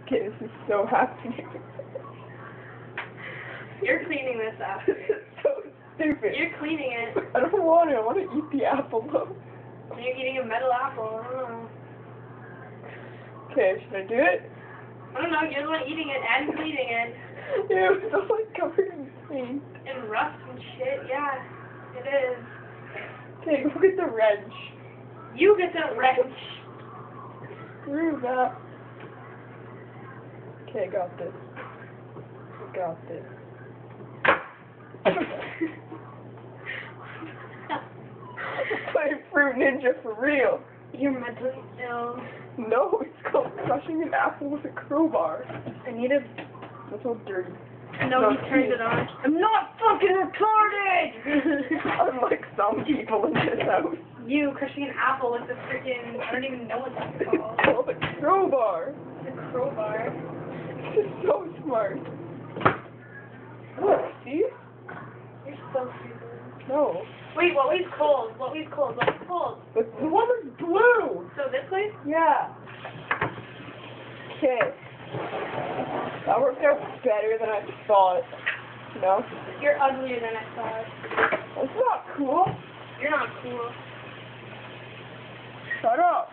Okay, this is so happening. You're cleaning this up. This is so stupid. You're cleaning it. I don't want it. I want to eat the apple though. You're eating a metal apple. I don't know. Okay, should I do it? I don't know. You're the one eating it and cleaning it. Ew, it's all like covered in paint. And rust and shit. Yeah, it is. Okay, go get the wrench. You get the wrench. Screw that. Okay, I got this. I got this. Playing Fruit Ninja for real. You're mentally ill. No, it's called crushing an apple with a crowbar. I need a... That's all dirty. No, he turned it on. I'm not fucking retarded! Unlike some people in this house. You crushing an apple with a freaking... I don't even know what that's It's called. called a crowbar. A crowbar. This is so smart. Look, see? You're so stupid. No. Wait, what way's cold? What way's cold? What's cold? The one is blue. So this way? Yeah. Okay. That worked out better than I thought. No? You're uglier than I thought. That's not cool. You're not cool. Shut up.